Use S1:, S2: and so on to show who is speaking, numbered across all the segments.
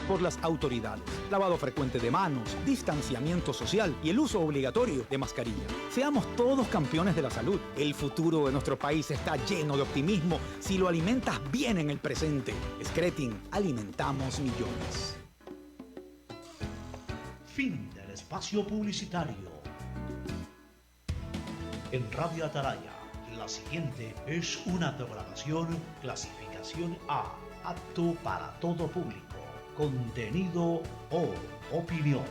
S1: por las autoridades. Lavado frecuente de manos, distanciamiento social y el uso obligatorio de mascarilla. Seamos todos campeones de la salud. El futuro de nuestro país está lleno de optimismo si lo alimentas bien en el presente. Scretin, alimentamos millones.
S2: Fin del espacio publicitario. En Radio Atalaya, la siguiente es una programación clasificación A, apto para todo público. Contenido o opinión.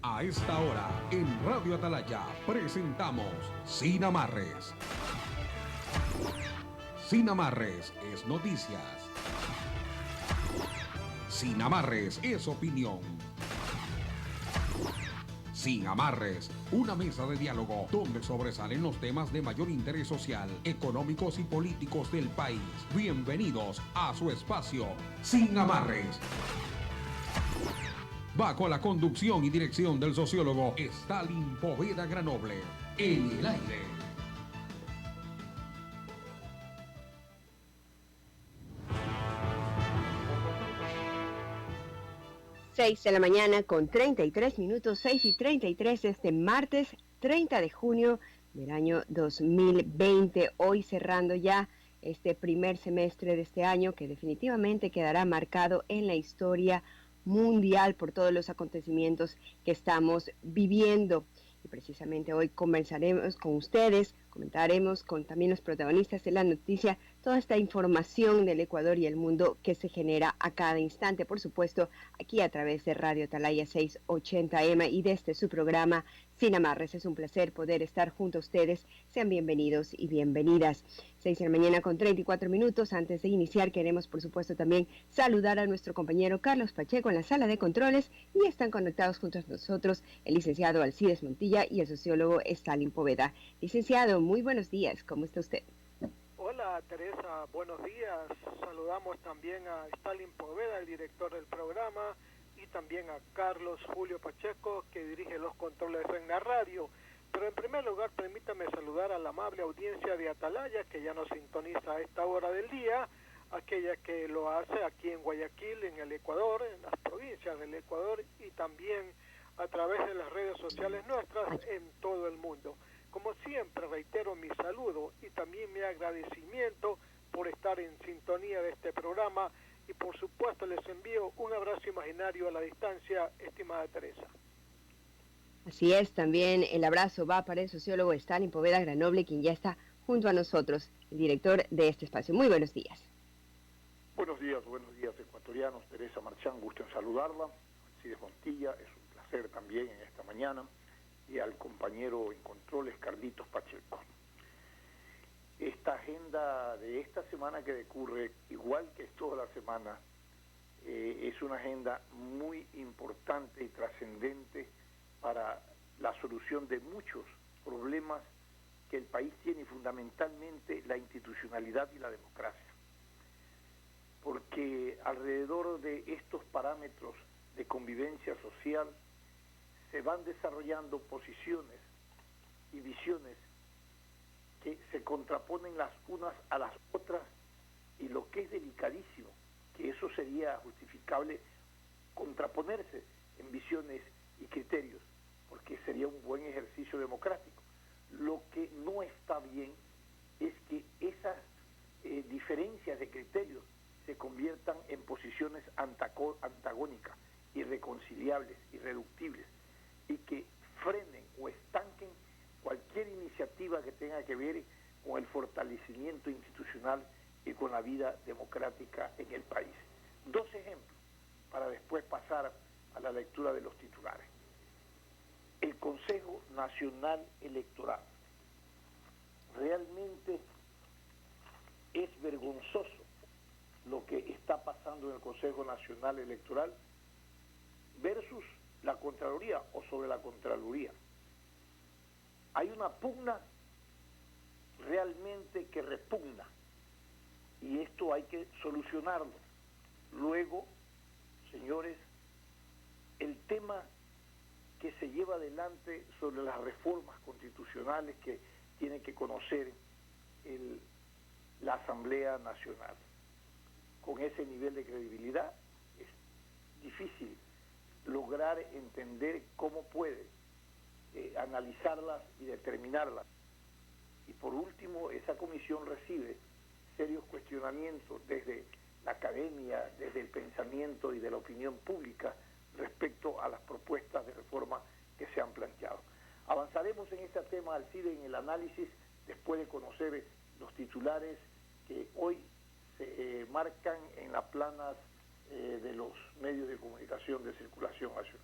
S3: A esta hora, en Radio Atalaya, presentamos Sin Amarres. Sin Amarres es noticias. Sin Amarres es opinión. Sin Amarres, una mesa de diálogo donde sobresalen los temas de mayor interés social, económicos y políticos del país. Bienvenidos a su espacio Sin Amarres. Bajo la conducción y dirección del sociólogo Stalin Poveda Granoble. En el aire.
S4: Seis de la mañana con 33 minutos, 6:33 este martes 30 de junio del año 2020. Hoy cerrando ya este primer semestre de este año que definitivamente quedará marcado en la historia mundial por todos los acontecimientos que estamos viviendo. Y precisamente hoy conversaremos con ustedes, comentaremos con también los protagonistas de la noticia, toda esta información del Ecuador y el mundo que se genera a cada instante, por supuesto, aquí a través de Radio Atalaya 680M y desde su programa Sin Amarres. Es un placer poder estar junto a ustedes. Sean bienvenidos y bienvenidas. 6 de la mañana con 34 minutos. Antes de iniciar, queremos, por supuesto, también saludar a nuestro compañero Carlos Pacheco en la sala de controles y están conectados junto a nosotros el licenciado Alcides Montilla y el sociólogo Stalin Poveda. Licenciado, muy buenos días. ¿Cómo está usted?
S5: Hola Teresa, buenos días. Saludamos también a Stalin Poveda, el director del programa, y también a Carlos Julio Pacheco, que dirige los controles en la radio. Pero en primer lugar, permítame saludar a la amable audiencia de Atalaya, que ya nos sintoniza a esta hora del día, aquella que lo hace aquí en Guayaquil, en el Ecuador, en las provincias del Ecuador, y también a través de las redes sociales nuestras en todo el mundo. Como siempre, reitero mi saludo y también mi agradecimiento por estar en sintonía de este programa y por supuesto les envío un abrazo imaginario a la distancia, estimada Teresa.
S4: Así es, también el abrazo va para el sociólogo Stalin Poveda Granoble, quien ya está junto a nosotros, el director de este espacio. Muy buenos días.
S6: Buenos días ecuatorianos. Teresa Marchán, gusto en saludarla. Alcides Montilla, es un placer también en esta mañana. Y al compañero en controles, Carlitos Pacheco. Esta agenda de esta semana que decurre, igual que toda la semana, es una agenda muy importante y trascendente para la solución de muchos problemas que el país tiene, y fundamentalmente la institucionalidad y la democracia. Porque alrededor de estos parámetros de convivencia social se van desarrollando posiciones y visiones que se contraponen las unas a las otras, y lo que es delicadísimo, que eso sería justificable contraponerse en visiones y criterios, porque sería un buen ejercicio democrático. Lo que no está bien es que esas diferencias de criterios se conviertan en posiciones antagónicas, irreconciliables, irreductibles, y que frenen o estanquen cualquier iniciativa que tenga que ver con el fortalecimiento institucional y con la vida democrática en el país. Dos ejemplos para después pasar a la lectura de los titulares. El Consejo Nacional Electoral. Realmente es vergonzoso lo que está pasando en el Consejo Nacional Electoral versus la Contraloría o sobre la Contraloría. Hay una pugna realmente que repugna, y esto hay que solucionarlo. Luego, señores, el tema que se lleva adelante sobre las reformas constitucionales que tiene que conocer la Asamblea Nacional. con ese nivel de credibilidad, es difícil lograr entender cómo puede analizarlas y determinarlas. Y por último, esa comisión recibe serios cuestionamientos desde la academia, desde el pensamiento y de la opinión pública respecto a las propuestas de reforma que se han planteado. Avanzaremos en este tema, Alcide, en el análisis, después de conocer los titulares que hoy se marcan en las planas de los medios de comunicación de circulación nacional.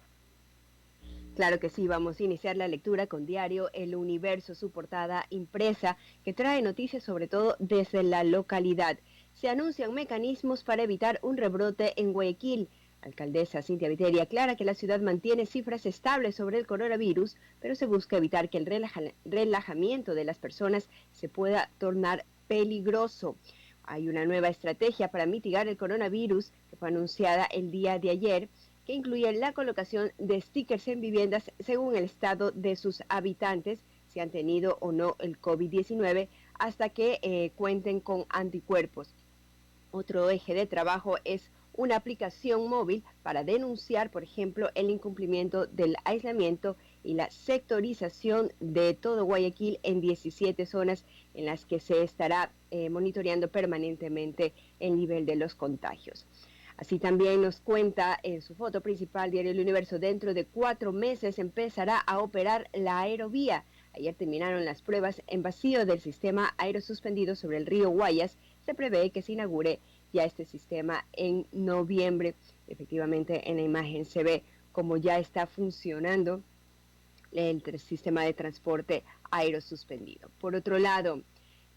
S4: Claro que sí, vamos a iniciar la lectura con diario El Universo, su portada impresa, que trae noticias sobre todo desde la localidad. Se anuncian mecanismos para evitar un rebrote en Guayaquil. Alcaldesa Cintia Viteri aclara que la ciudad mantiene cifras estables sobre el coronavirus, pero se busca evitar que el relajamiento de las personas se pueda tornar peligroso. Hay una nueva estrategia para mitigar el coronavirus que fue anunciada el día de ayer, que incluye la colocación de stickers en viviendas según el estado de sus habitantes, si han tenido o no el COVID-19, hasta que cuenten con anticuerpos. Otro eje de trabajo es una aplicación móvil para denunciar, por ejemplo, el incumplimiento del aislamiento y la sectorización de todo Guayaquil en 17 zonas en las que se estará monitoreando permanentemente el nivel de los contagios. Así también nos cuenta en su foto principal Diario El Universo, dentro de 4 meses empezará a operar la aerovía. Ayer terminaron las pruebas en vacío del sistema aerosuspendido sobre el río Guayas. Se prevé que se inaugure ya este sistema en noviembre. Efectivamente, en la imagen se ve cómo ya está funcionando el sistema de transporte aerosuspendido. Por otro lado,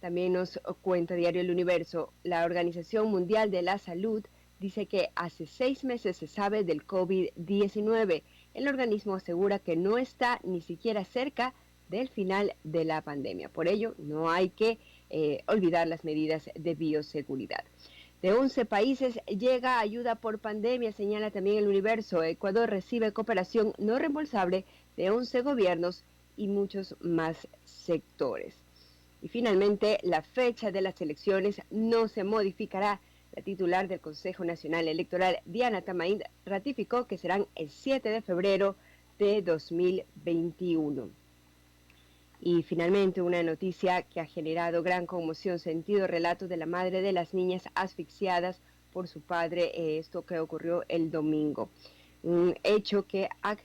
S4: también nos cuenta Diario El Universo, la Organización Mundial de la Salud dice que hace 6 meses se sabe del COVID-19. El organismo asegura que no está ni siquiera cerca del final de la pandemia. Por ello, no hay que olvidar las medidas de bioseguridad. De 11 países llega ayuda por pandemia, señala también El Universo. Ecuador recibe cooperación no reembolsable de 11 gobiernos y muchos más sectores. Y finalmente, la fecha de las elecciones no se modificará. La titular del Consejo Nacional Electoral, Diana Tamain, ratificó que serán el 7 de febrero de 2021. Y finalmente, una noticia que ha generado gran conmoción, sentido relato de la madre de las niñas asfixiadas por su padre, esto que ocurrió el domingo. Un hecho que ha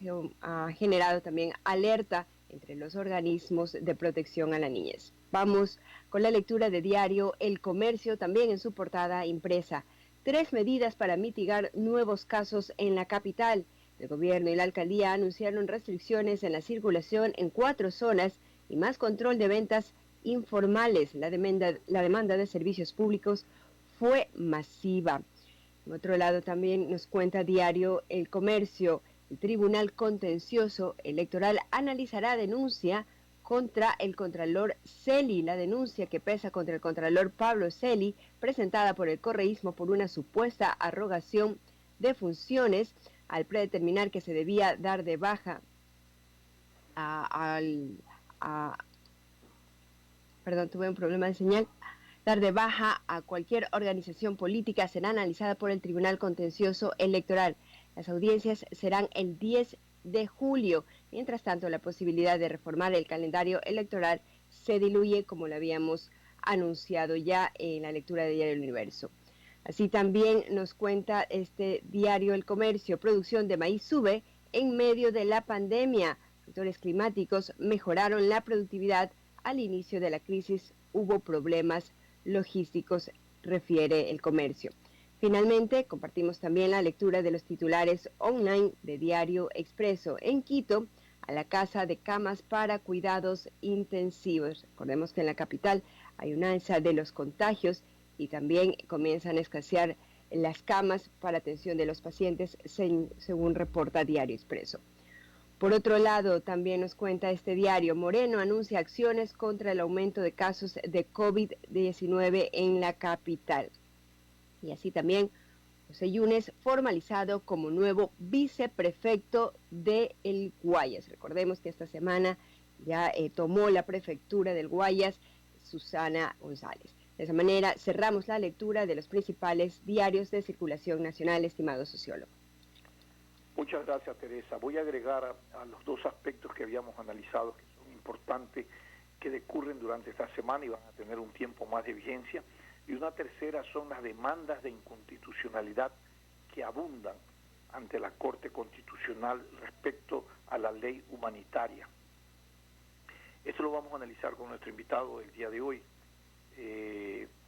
S4: generado también alerta entre los organismos de protección a la niñez. Vamos con la lectura de diario El Comercio, también en su portada impresa. 3 medidas para mitigar nuevos casos en la capital. El gobierno y la alcaldía anunciaron restricciones en la circulación en 4 zonas y más control de ventas informales. La demanda de servicios públicos fue masiva. Por otro lado, también nos cuenta diario El Comercio. El Tribunal Contencioso Electoral analizará denuncia contra el contralor Celi, la denuncia que pesa contra el contralor Pablo Celi, presentada por el correísmo por una supuesta arrogación de funciones al predeterminar que se debía dar de baja tuve un problema de señal. Dar de baja a cualquier organización política será analizada por el Tribunal Contencioso Electoral. Las audiencias serán el 10 de julio. Mientras tanto, la posibilidad de reformar el calendario electoral se diluye, como lo habíamos anunciado ya en la lectura de Diario El Universo. Así también nos cuenta este diario El Comercio. Producción de maíz sube en medio de la pandemia. Factores climáticos mejoraron la productividad. Al inicio de la crisis hubo problemas logísticos, refiere El Comercio. Finalmente, compartimos también la lectura de los titulares online de Diario Expreso. En Quito, a la casa de camas para cuidados intensivos. Recordemos que en la capital hay una alza de los contagios y también comienzan a escasear las camas para atención de los pacientes, según reporta Diario Expreso. Por otro lado, también nos cuenta este diario, Moreno anuncia acciones contra el aumento de casos de COVID-19 en la capital. Y así también, José Yunes formalizado como nuevo viceprefecto de El Guayas. Recordemos que esta semana ya tomó la prefectura del Guayas Susana González. De esa manera cerramos la lectura de los principales diarios de circulación nacional, estimado sociólogo.
S6: Muchas gracias, Teresa. Voy a agregar a los dos aspectos que habíamos analizado, que son importantes, que decurren durante esta semana y van a tener un tiempo más de vigencia. Y una tercera son las demandas de inconstitucionalidad que abundan ante la Corte Constitucional respecto a la ley humanitaria. Esto lo vamos a analizar con nuestro invitado el día de hoy.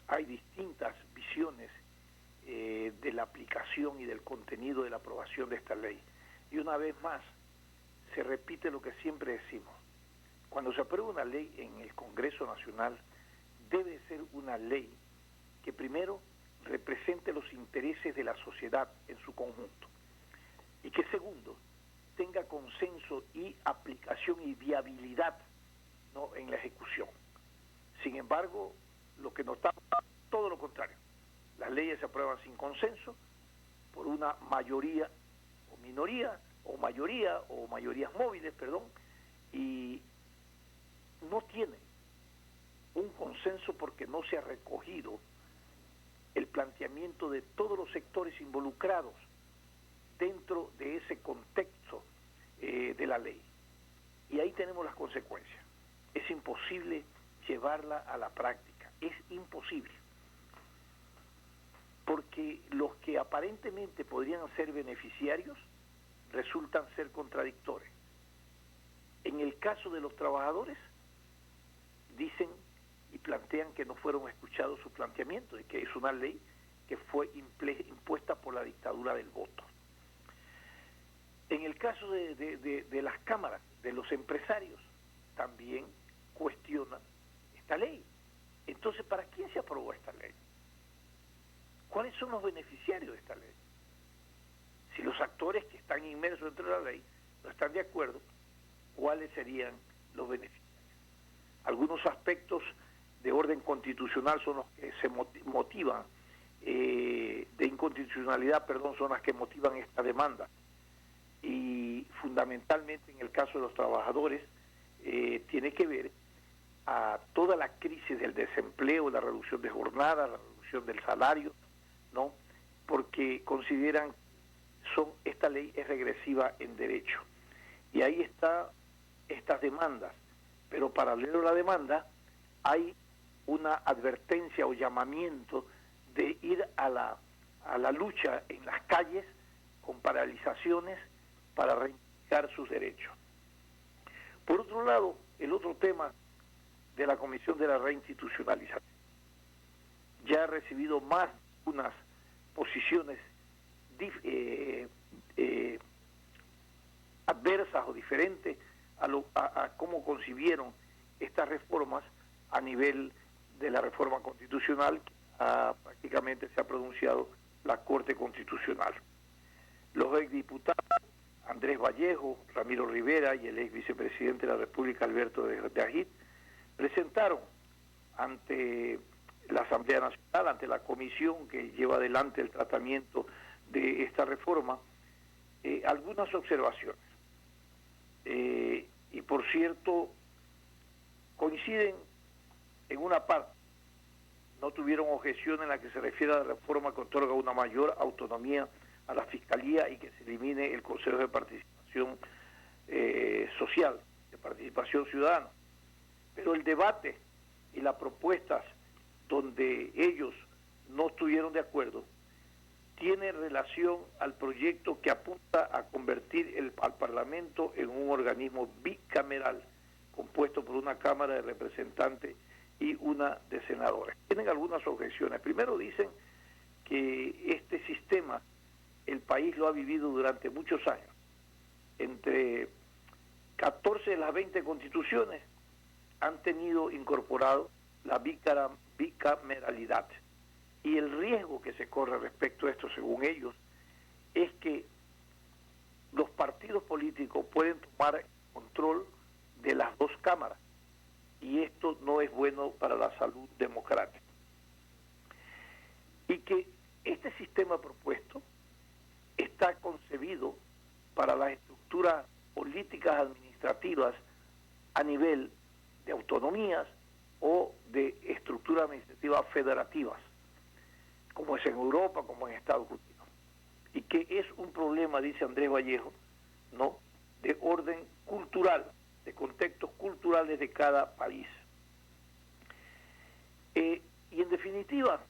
S6: Hay distintas visiones de la aplicación y del contenido de la aprobación de esta ley. Y una vez más, se repite lo que siempre decimos. Cuando se aprueba una ley en el Congreso Nacional, debe ser una ley que primero represente los intereses de la sociedad en su conjunto y que segundo tenga consenso y aplicación y viabilidad, ¿no?, en la ejecución. Sin embargo, lo que notamos es todo lo contrario. Las leyes se aprueban sin consenso por una mayoría o minoría o mayorías móviles, y no tienen un consenso porque no se ha recogido el planteamiento de todos los sectores involucrados dentro de ese contexto de la ley. Y ahí tenemos las consecuencias. Es imposible llevarla a la práctica, es imposible. Porque los que aparentemente podrían ser beneficiarios resultan ser contradictores. En el caso de los trabajadores, dicen y plantean que no fueron escuchados sus planteamientos y que es una ley que fue impuesta por la dictadura del voto. En el caso de las cámaras, de los empresarios, también cuestionan esta ley. Entonces, ¿para quién se aprobó esta ley? ¿Cuáles son los beneficiarios de esta ley? Si los actores que están inmersos dentro de la ley no están de acuerdo, ¿cuáles serían los beneficiarios? Algunos aspectos de orden constitucional son los que se motivan, de inconstitucionalidad, son las que motivan esta demanda. Y fundamentalmente en el caso de los trabajadores, tiene que ver a toda la crisis del desempleo, la reducción de jornada, la reducción del salario, ¿no? Porque consideran esta ley es regresiva en derecho. Y ahí está estas demandas. Pero paralelo a la demanda hay una advertencia o llamamiento de ir a la lucha en las calles con paralizaciones para reivindicar sus derechos. Por otro lado, el otro tema de la Comisión de la Reinstitucionalización ya ha recibido más unas posiciones adversas o diferentes a cómo concibieron estas reformas a nivel de la reforma constitucional que prácticamente se ha pronunciado la Corte Constitucional. Los exdiputados Andrés Vallejo, Ramiro Rivera y el ex vicepresidente de la República, Alberto de Agit, presentaron ante la Asamblea Nacional, ante la comisión que lleva adelante el tratamiento de esta reforma, algunas observaciones. Y por cierto, coinciden en una parte. No tuvieron objeción en la que se refiere a la reforma que otorga una mayor autonomía a la Fiscalía y que se elimine el Consejo de Participación Social, de Participación Ciudadana. Pero el debate y las propuestas donde ellos no estuvieron de acuerdo tiene relación al proyecto que apunta a convertir al Parlamento en un organismo bicameral compuesto por una Cámara de Representantes y una de senadores. Tienen algunas objeciones. Primero dicen que este sistema el país lo ha vivido durante muchos años. Entre 14 de las 20 constituciones han tenido incorporado la bicameralidad. Y el riesgo que se corre respecto a esto, según ellos, es que los partidos políticos pueden tomar control de las dos cámaras. Y esto no es bueno para la salud democrática. Y que este sistema propuesto está concebido para las estructuras políticas administrativas a nivel de autonomías o de estructuras administrativas federativas, como es en Europa, como en Estados Unidos, y que es un problema, dice Andrés Vallejo, ¿no?, de orden cultural, de contextos culturales de cada país. Y en definitiva,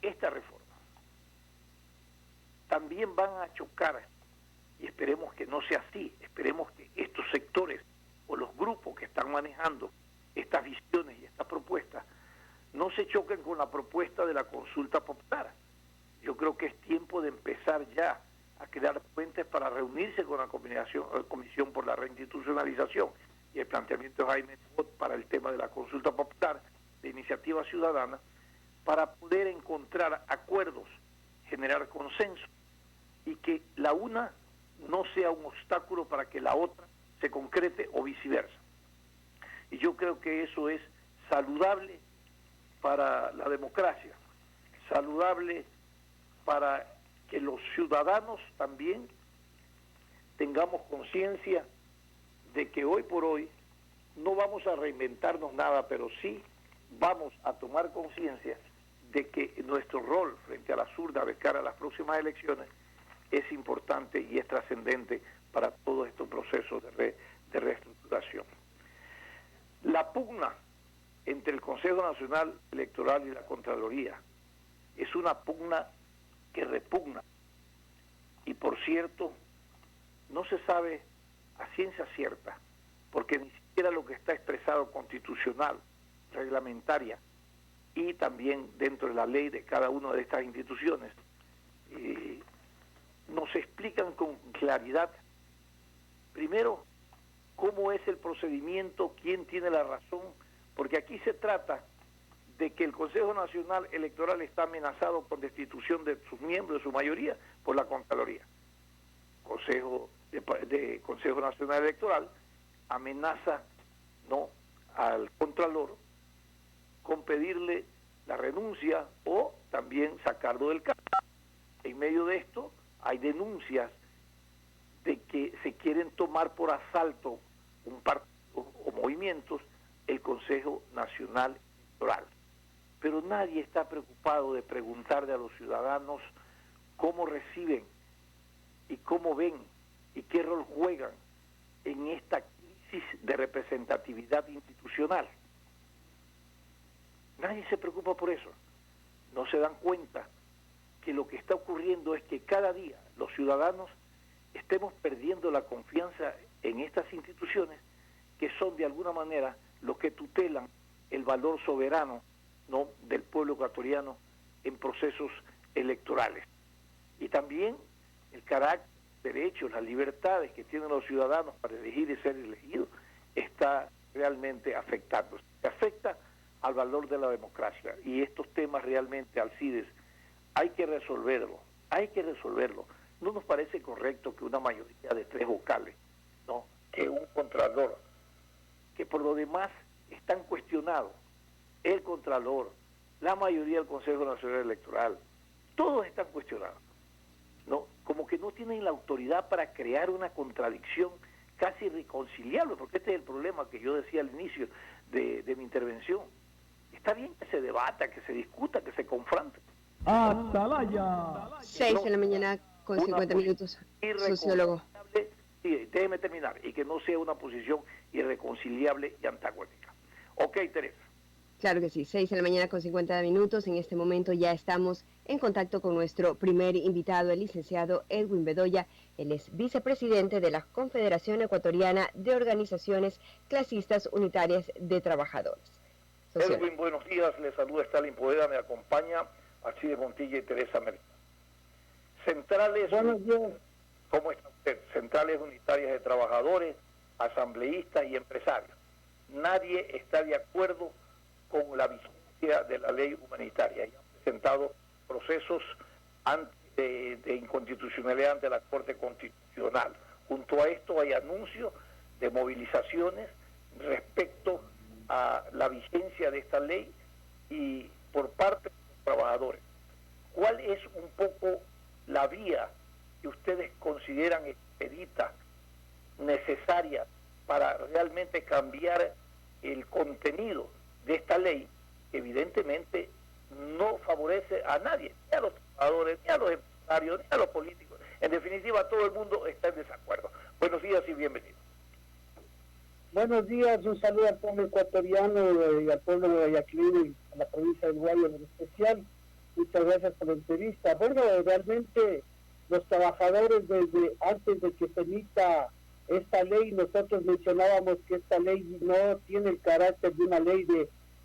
S6: esta reforma también van a chocar, y esperemos que no sea así, esperemos que estos sectores o los grupos que están manejando estas visiones y estas propuestas no se choquen con la propuesta de la consulta popular. Yo creo que es tiempo de empezar ya a crear puentes para reunirse con la Comisión por la Reinstitucionalización y el planteamiento de Jaime Nebot para el tema de la consulta popular, de iniciativa ciudadana, para poder encontrar acuerdos, generar consenso y que la una no sea un obstáculo para que la otra se concrete o viceversa. Y yo creo que eso es saludable para la democracia, saludable para que los ciudadanos también tengamos conciencia de que hoy por hoy no vamos a reinventarnos nada, pero sí vamos a tomar conciencia de que nuestro rol frente a las urnas de cara a las próximas elecciones es importante y es trascendente para todos estos procesos de reestructuración. La pugna entre el Consejo Nacional Electoral y la Contraloría es una pugna que repugna, y por cierto no se sabe a ciencia cierta, porque ni siquiera lo que está expresado constitucional, reglamentaria y también dentro de la ley de cada una de estas instituciones nos explican con claridad, primero, cómo es el procedimiento, quién tiene la razón, porque aquí se trata de que el Consejo Nacional Electoral está amenazado con destitución de sus miembros, de su mayoría, por la Contraloría. Consejo Nacional Electoral amenaza, ¿no?, al Contralor con pedirle la renuncia o también sacarlo del cargo. En medio de esto hay denuncias de que se quieren tomar por asalto un partido o movimientos el Consejo Nacional Electoral. Pero nadie está preocupado de preguntarle a los ciudadanos cómo reciben y cómo ven y qué rol juegan en esta crisis de representatividad institucional. Nadie se preocupa por eso. No se dan cuenta que lo que está ocurriendo es que cada día los ciudadanos estemos perdiendo la confianza en estas instituciones que son de alguna manera los que tutelan el valor soberano, ¿no?, del pueblo ecuatoriano en procesos electorales. Y también el carácter, derechos, las libertades que tienen los ciudadanos para elegir y ser elegidos está realmente afectando. Se afecta al valor de la democracia, y estos temas realmente, Alcides, hay que resolverlo. No nos parece correcto que una mayoría de 3 vocales, ¿no?, que un contralor, que por lo demás están cuestionados, el Contralor, la mayoría del Consejo Nacional Electoral, todos están cuestionados, ¿no? Como que no tienen la autoridad para crear una contradicción casi irreconciliable, porque este es el problema que yo decía al inicio de mi intervención. Está bien que se debata, que se discuta, que se confronte.
S7: Atalaya.
S4: 6 de la mañana con 50 minutos, sociólogo.
S6: Sí, déjeme terminar, y que no sea una posición irreconciliable y antagónica. Ok, Teresa.
S4: Claro que sí, 6 de la mañana con 50 minutos. En este momento ya estamos en contacto con nuestro primer invitado, el licenciado Edwin Bedoya. Él es vicepresidente de la Confederación Ecuatoriana de Organizaciones Clasistas Unitarias de Trabajadores.
S6: Edwin, buenos días. Le saluda Stalin Poveda, me acompaña Alcides Montilla y Teresa Merino. Centrales... Buenos días. ¿Cómo está usted? Centrales unitarias de trabajadores, asambleístas y empresarios. Nadie está de acuerdo con la vigencia de la ley humanitaria y han presentado procesos de inconstitucionalidad ante la Corte Constitucional. Junto a esto hay anuncios de movilizaciones respecto a la vigencia de esta ley y por parte de los trabajadores. ¿Cuál es un poco la vía que ustedes consideran expedita, necesaria para realmente cambiar el contenido de esta ley, evidentemente no favorece a nadie, ni a los trabajadores, ni a los empresarios, ni a los políticos. En definitiva, todo el mundo está en desacuerdo. Buenos días y bienvenidos.
S8: Buenos días, un saludo al pueblo ecuatoriano y al pueblo de Guayaquil y a la provincia del Guayas en especial. Muchas gracias por la entrevista. Bueno, realmente los trabajadores desde antes de que se emita esta ley, nosotros mencionábamos que esta ley no tiene el carácter de una ley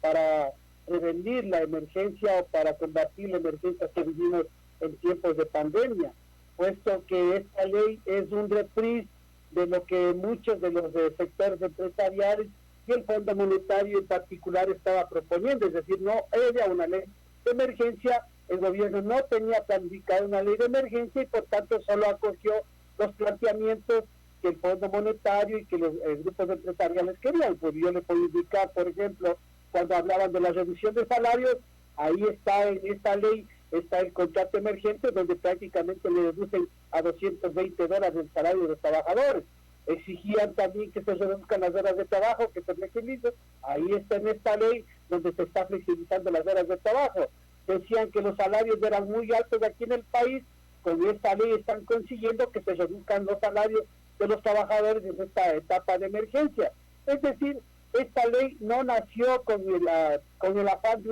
S8: para prevenir la emergencia o para combatir la emergencia que vivimos en tiempos de pandemia, puesto que esta ley es un reprise de lo que muchos de los sectores empresariales y el Fondo Monetario en particular estaba proponiendo, es decir, no era una ley de emergencia, el gobierno no tenía planificado una ley de emergencia y por tanto solo acogió los planteamientos que el Fondo Monetario y que los grupos empresariales querían. Pues yo le puedo indicar, por ejemplo, cuando hablaban de la reducción de salarios, ahí está en esta ley, está el contrato emergente donde prácticamente le reducen a $220 el salario de los trabajadores. Exigían también que se reduzcan las horas de trabajo, que se flexibilicen. Ahí está en esta ley donde se está flexibilizando las horas de trabajo. Decían que los salarios eran muy altos aquí en el país. Con esta ley están consiguiendo que se reduzcan los salarios de los trabajadores en esta etapa de emergencia. Es decir, esta ley no nació con el afán de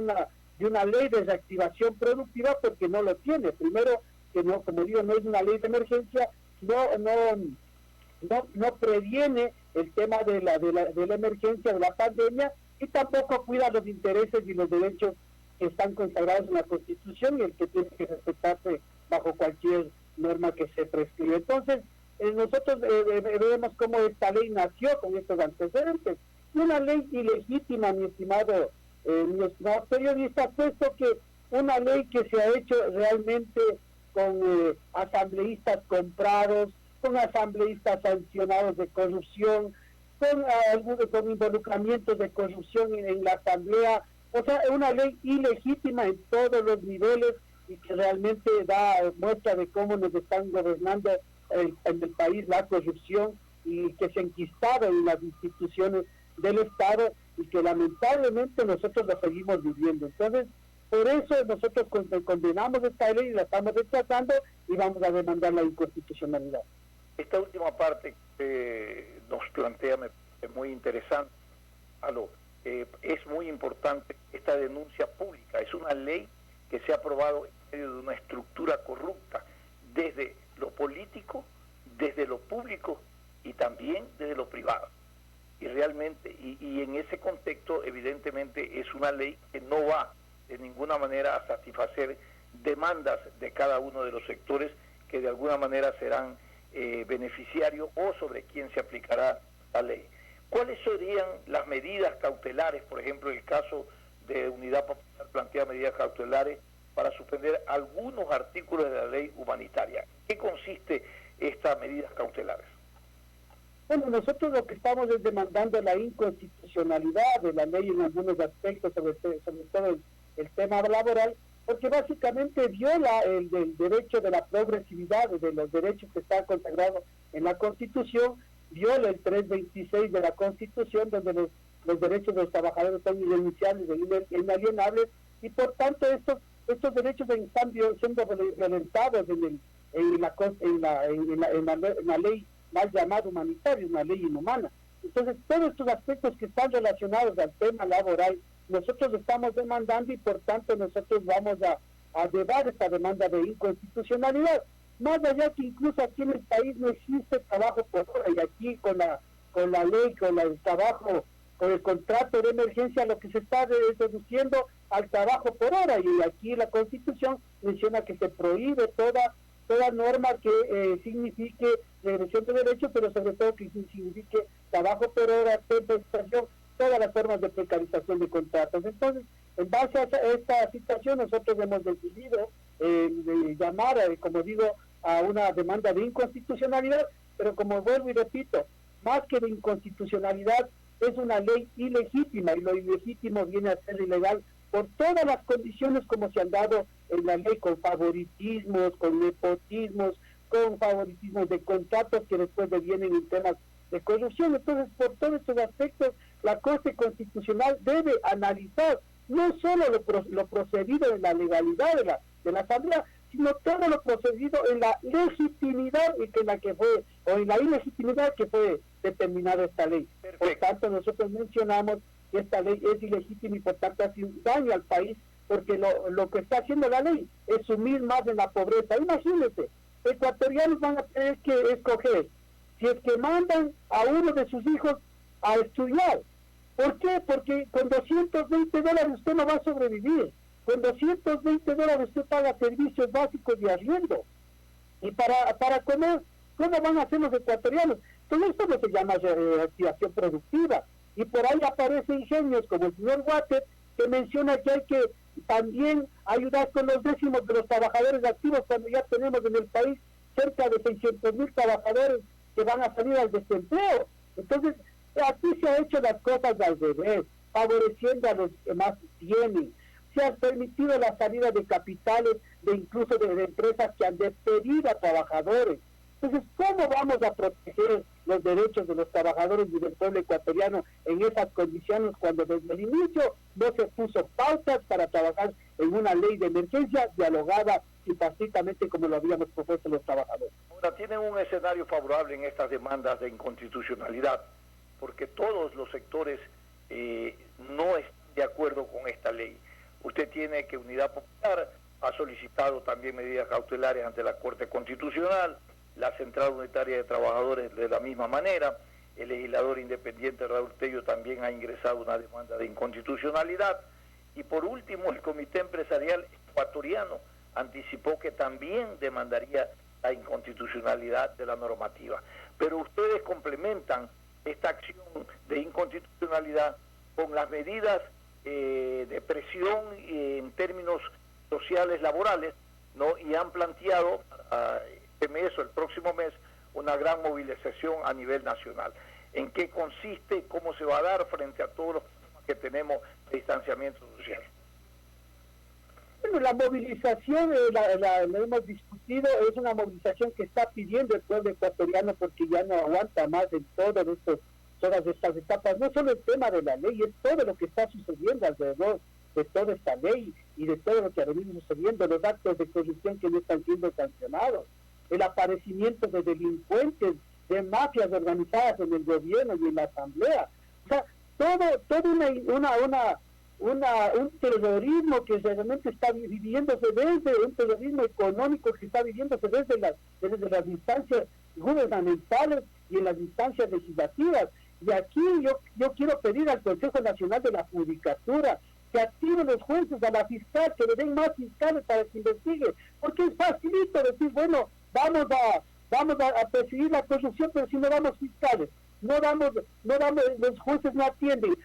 S8: una ley de reactivación productiva porque no lo tiene. Primero, que no, como digo, no es una ley de emergencia, no previene el tema de la emergencia, de la pandemia, y tampoco cuida los intereses y los derechos que están consagrados en la Constitución y el que tiene que respetarse bajo cualquier norma que se prescribe. Entonces, nosotros vemos cómo esta ley nació con estos antecedentes. Una ley ilegítima, mi estimado periodista, puesto que una ley que se ha hecho realmente con asambleístas comprados, con asambleístas sancionados de corrupción, con involucramientos de corrupción en la asamblea, o sea, una ley ilegítima en todos los niveles y que realmente da muestra de cómo nos están gobernando en el país la corrupción y que se enquistaron en las instituciones del Estado y que lamentablemente nosotros lo seguimos viviendo. Entonces, por eso nosotros condenamos esta ley y la estamos rechazando y vamos a demandar la inconstitucionalidad.
S6: Esta última parte que nos plantea me parece muy interesante. Es muy importante esta denuncia pública. Es una ley que se ha aprobado en medio de una estructura corrupta, desde lo político, desde lo público y también desde lo privado. Y realmente, y en ese contexto, evidentemente, es una ley que no va de ninguna manera a satisfacer demandas de cada uno de los sectores que de alguna manera serán beneficiarios o sobre quién se aplicará la ley. ¿Cuáles serían las medidas cautelares? Por ejemplo, el caso de Unidad Popular plantea medidas cautelares para suspender algunos artículos de la ley humanitaria. ¿En qué consiste estas medidas cautelares?
S8: Bueno, nosotros lo que estamos es demandando la inconstitucionalidad de la ley en algunos aspectos, sobre todo el tema laboral, porque básicamente viola el derecho de la progresividad, de los derechos que están consagrados en la Constitución, viola el 326 de la Constitución, donde los derechos de los trabajadores son irrenunciables e inalienables, y por tanto estos derechos están siendo violentados en la ley mal llamada humanitaria, una ley inhumana. Entonces, todos estos aspectos que están relacionados al tema laboral, nosotros estamos demandando y por tanto nosotros vamos a llevar esta demanda de inconstitucionalidad. Más allá que incluso aquí en el país no existe trabajo por hora, y aquí con la ley, con el trabajo, con el contrato de emergencia, lo que se está reduciendo al trabajo por hora, y aquí la Constitución menciona que se prohíbe toda norma que signifique regresión de derechos, pero sobre todo que signifique trabajo por hora, prestación, todas las formas de precarización de contratos. Entonces, en base a esta situación, nosotros hemos decidido llamar, como digo, a una demanda de inconstitucionalidad, pero como vuelvo y repito, más que de inconstitucionalidad, es una ley ilegítima, y lo ilegítimo viene a ser ilegal por todas las condiciones como se han dado en la ley, con favoritismos, con nepotismos, con favoritismos de contratos que después devienen en temas de corrupción. Entonces, por todos estos aspectos, la Corte Constitucional debe analizar no solo lo procedido en la legalidad de la Asamblea, sino todo lo procedido en la legitimidad y que la que fue, o en la ilegitimidad que fue determinada esta ley. Perfecto. Por tanto, nosotros mencionamos que esta ley es ilegítima y por tanto hace un daño al país, porque lo que está haciendo la ley es sumir más en la pobreza. Imagínense, ecuatorianos van a tener que escoger si es que mandan a uno de sus hijos a estudiar. ¿Por qué? Porque con $220 usted no va a sobrevivir. Con $220 usted paga servicios básicos de arriendo. Y para comer, ¿cómo van a hacer los ecuatorianos? Entonces esto no se llama reactivación productiva. Y por ahí aparecen ingenios como el señor Water, que menciona que hay que también ayudar con los décimos de los trabajadores activos, cuando ya tenemos en el país cerca de 600,000 trabajadores que van a salir al desempleo. Entonces, aquí se han hecho las cosas al revés, favoreciendo a los que más tienen. Se han permitido la salida de capitales, incluso de empresas que han despedido a trabajadores. Entonces, ¿cómo vamos a proteger los derechos de los trabajadores y del pueblo ecuatoriano en esas condiciones cuando desde el inicio no se puso pautas para trabajar en una ley de emergencia dialogada y pacíficamente como lo habíamos propuesto los trabajadores?
S6: Ahora, tienen un escenario favorable en estas demandas de inconstitucionalidad, porque todos los sectores no están de acuerdo con esta ley. Usted tiene que Unidad Popular ha solicitado también medidas cautelares ante la Corte Constitucional, la Central Unitaria de Trabajadores de la misma manera, el legislador independiente Raúl Tello también ha ingresado una demanda de inconstitucionalidad, y por último el Comité Empresarial Ecuatoriano anticipó que también demandaría la inconstitucionalidad de la normativa. Pero ustedes complementan esta acción de inconstitucionalidad con las medidas de presión en términos sociales laborales, ¿no? Y han planteado para este mes o el próximo mes una gran movilización a nivel nacional. ¿En qué consiste? ¿Cómo se va a dar frente a todos los problemas que tenemos de distanciamiento social?
S8: Bueno, la movilización, la hemos discutido, es una movilización que está pidiendo el pueblo ecuatoriano porque ya no aguanta más en todas estas etapas. No solo el tema de la ley, es todo lo que está sucediendo alrededor de toda esta ley y de todo lo que ha venido sucediendo, los actos de corrupción que no están siendo sancionados, el aparecimiento de delincuentes, de mafias organizadas en el gobierno y en la asamblea. O sea, todo un terrorismo que realmente está viviéndose desde un terrorismo económico que está viviéndose desde las instancias gubernamentales y en las instancias legislativas. Y aquí yo quiero pedir al Consejo Nacional de la Judicatura que active los jueces, a la fiscal, que le den más fiscales para que investigue, porque es facilito decir, bueno, vamos a perseguir la corrupción, pero si no damos fiscales, no damos, los jueces no atienden,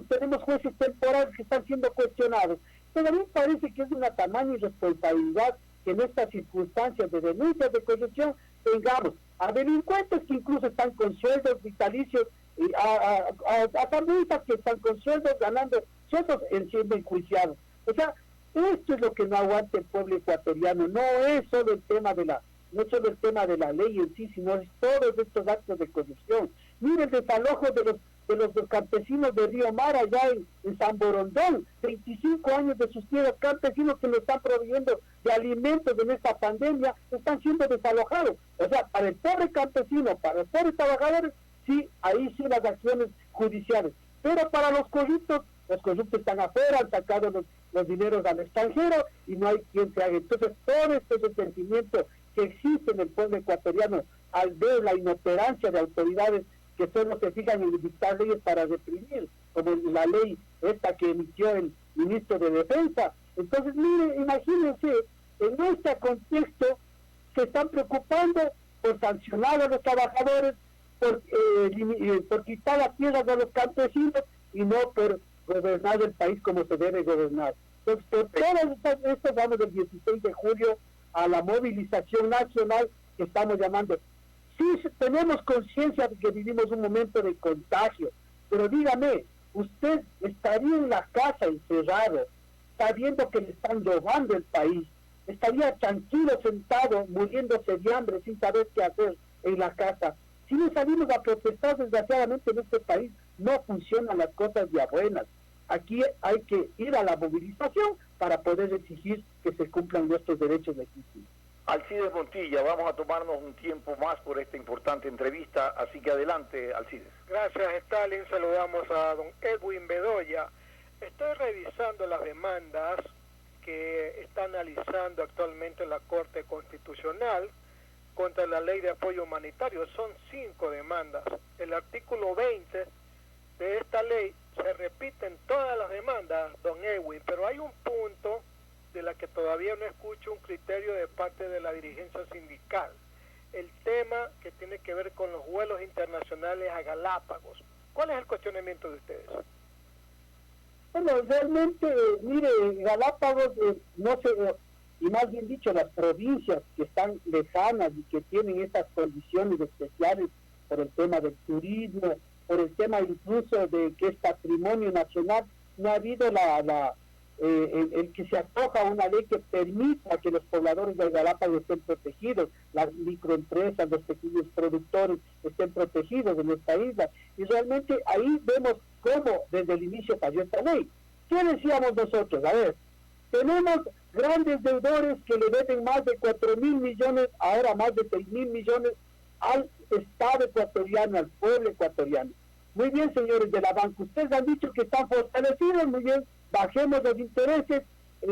S8: tenemos jueces temporales que están siendo cuestionados. Pero a mí me parece que es una tamaña irresponsabilidad que en estas circunstancias de denuncias de corrupción tengamos a delincuentes que incluso están con sueldos vitalicios, y a familias que están con sueldos ganando sueldos siendo enjuiciados. O sea, esto es lo que no aguanta el pueblo ecuatoriano. No es solo el tema de la ley en sí, sino es todos estos actos de corrupción. Mire el desalojo de los campesinos de Río Mar allá en San Borondón, 25 años de sus tierras, campesinos que nos están proveyendo de alimentos en esta pandemia, están siendo desalojados. O sea, para el pobre campesino, para los pobres trabajadores, sí, ahí sí las acciones judiciales. Pero para los corruptos están afuera, han sacado los dineros al extranjero y no hay quien se haga. Entonces, todo este sentimiento que existe en el pueblo ecuatoriano al ver la inoperancia de autoridades que son los que fijan en dictar leyes para reprimir, como la ley esta que emitió el ministro de Defensa. Entonces, miren, imagínense, en este contexto se están preocupando por sancionar a los trabajadores, por quitar las tierras a los campesinos y no por gobernar el país como se debe gobernar. Entonces, por todas estas vamos del 16 de julio a la movilización nacional que estamos llamando. Sí, tenemos conciencia de que vivimos un momento de contagio, pero dígame, usted estaría en la casa encerrado, sabiendo que le están robando el país, estaría tranquilo sentado, muriéndose de hambre, sin saber qué hacer en la casa. Si no salimos a protestar, desgraciadamente en este país no funcionan las cosas de a buenas. Aquí hay que ir a la movilización para poder exigir que se cumplan nuestros derechos legítimos.
S6: Alcides Montilla, vamos a tomarnos un tiempo más por esta importante entrevista, así que adelante, Alcides.
S5: Gracias, Stalin. Saludamos a don Edwin Bedoya. Estoy revisando las demandas que está analizando actualmente la Corte Constitucional contra la Ley de Apoyo Humanitario. Son 5 demandas. El artículo 20 de esta ley se repite en todas las demandas, don Edwin, pero hay un punto de la que todavía no escucho un criterio de parte de la dirigencia sindical. El tema que tiene que ver con los vuelos internacionales a Galápagos. ¿Cuál es el cuestionamiento de ustedes?
S8: Bueno, realmente, mire, Galápagos, no sé, y más bien dicho, las provincias que están lejanas y que tienen estas condiciones especiales por el tema del turismo, por el tema incluso de que es patrimonio nacional, no ha habido el que se acoja a una ley que permita que los pobladores de Galápagos estén protegidos, las microempresas, los pequeños productores estén protegidos en esta isla. Y realmente ahí vemos cómo desde el inicio cayó esta ley. ¿Qué decíamos nosotros? A ver, tenemos grandes deudores que le deben más de 4.000 millones, ahora más de 6.000 millones al Estado ecuatoriano, al pueblo ecuatoriano. Muy bien, señores de la banca, ustedes han dicho que están fortalecidos, muy bien, bajemos los intereses,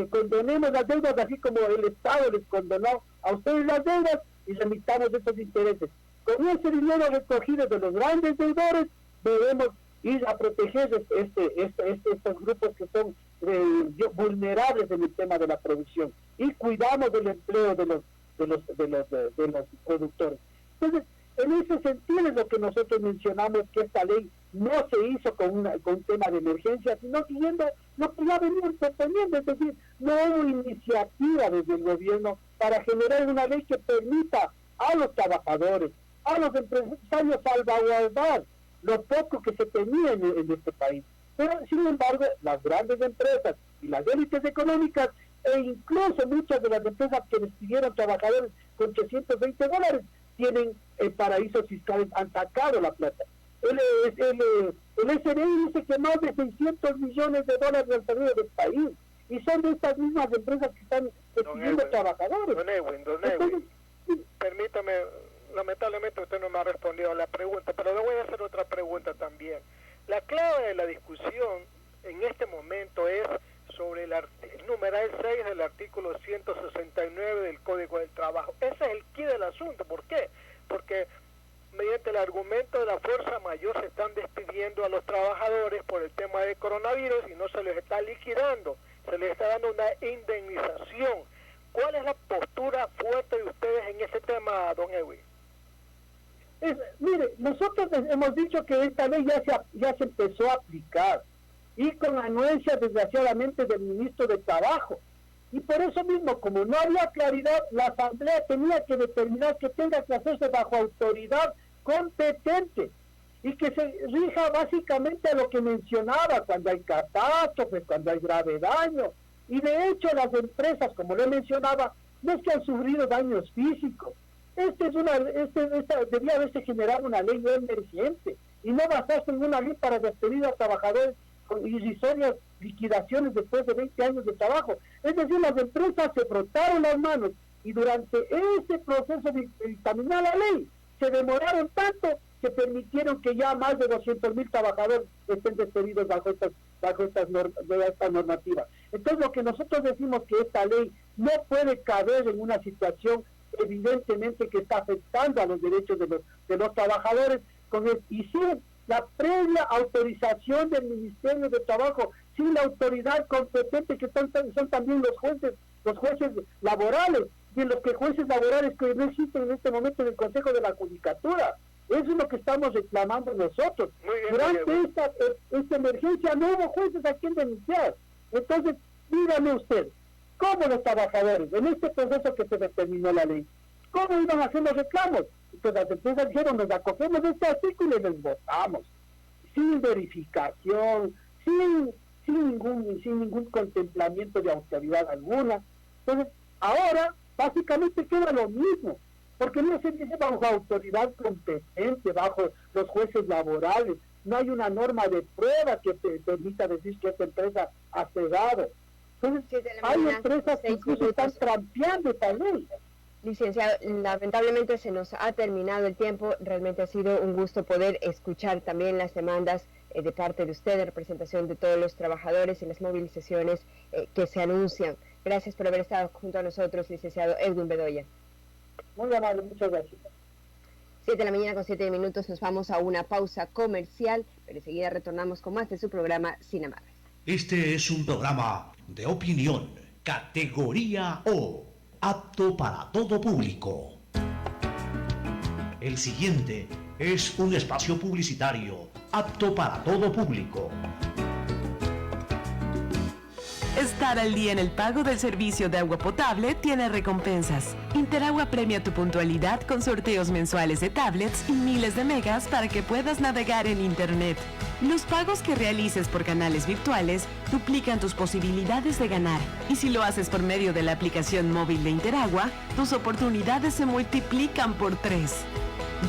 S8: condonemos las deudas, así como el Estado les condonó a ustedes las deudas y remitamos esos intereses. Con ese dinero recogido de los grandes deudores, debemos ir a proteger estos grupos que son vulnerables en el tema de la producción y cuidamos del empleo de los productores. Entonces, en ese sentido es lo que nosotros mencionamos, que esta ley no se hizo con un tema de emergencia, sino siguiendo lo que ya venían proponiendo, es decir, no hubo iniciativa desde el gobierno para generar una ley que permita a los trabajadores, a los empresarios salvaguardar lo poco que se tenía en este país. Pero, sin embargo, las grandes empresas y las élites económicas, e incluso muchas de las empresas que despidieron trabajadores con $320, tienen paraísos fiscales, han sacado la plata. El SRI dice que más de $600 millones han salido del país, y son de estas mismas empresas que están despidiendo trabajadores.
S5: Don Edwin, permítame, lamentablemente usted no me ha respondido a la pregunta, pero le voy a hacer otra pregunta también. La clave de la discusión en este momento es sobre el numeral 6 del artículo 169 del Código del Trabajo. Ese es el quid del asunto. ¿Por qué? Porque mediante el argumento de la fuerza mayor se están despidiendo a los trabajadores por el tema del coronavirus y no se les está liquidando, se les está dando una indemnización. ¿Cuál es la postura fuerte de ustedes en ese tema, don Edwin?
S8: Mire, nosotros hemos dicho que esta ley ya se empezó a aplicar, y con anuencia desgraciadamente del ministro de Trabajo, y por eso mismo, como no había claridad, la Asamblea tenía que determinar que tenga que hacerse bajo autoridad competente y que se rija básicamente a lo que mencionaba, cuando hay catástrofes, cuando hay grave daño. Y de hecho las empresas, como le mencionaba, no es que han sufrido daños físicos. Debía haberse generado una ley emergente y no basarse en una ley para despedir a trabajadores con irrisorias liquidaciones después de 20 años de trabajo. Es decir, las empresas se frotaron las manos y durante ese proceso de dictaminar la ley se demoraron tanto que permitieron que ya más de 200.000 trabajadores estén despedidos bajo esta normativa. Entonces, lo que nosotros decimos que esta ley no puede caber en una situación evidentemente que está afectando a los derechos de los trabajadores, y sin la previa autorización del Ministerio de Trabajo, sin la autoridad competente que son también los jueces laborales, y en los que jueces laborales que no existen en este momento en el Consejo de la Judicatura. Eso es lo que estamos reclamando nosotros. Durante esta emergencia no hubo jueces a quien denunciar. Entonces, dígame usted, ¿cómo los trabajadores, en este proceso que se determinó la ley, cómo iban a hacer los reclamos? Entonces las empresas dijeron, nos acogemos de este artículo y les votamos, sin verificación, sin ningún contemplamiento de autoridad alguna. Entonces, ahora básicamente queda lo mismo, porque no se dice bajo autoridad competente, bajo los jueces laborales, no hay una norma de prueba que te permita decir que esta empresa ha cegado. Entonces, hay empresas que incluso están trampeando esta ley.
S4: Licenciado, lamentablemente se nos ha terminado el tiempo. Realmente ha sido un gusto poder escuchar también las demandas de parte de usted, de representación de todos los trabajadores y las movilizaciones que se anuncian. Gracias por haber estado junto a nosotros, licenciado Edwin Bedoya.
S8: Muy amable, muchas gracias.
S4: 7 de la mañana con 7 minutos, nos vamos a una pausa comercial, pero enseguida retornamos con más de su programa Sin Amarres.
S2: Este es un programa de opinión, categoría O, apto para todo público. El siguiente es un espacio publicitario apto para todo público.
S9: Estar al día en el pago del servicio de agua potable tiene recompensas. Interagua premia tu puntualidad con sorteos mensuales de tablets y miles de megas para que puedas navegar en Internet. Los pagos que realices por canales virtuales duplican tus posibilidades de ganar. Y si lo haces por medio de la aplicación móvil de Interagua, tus oportunidades se multiplican por 3.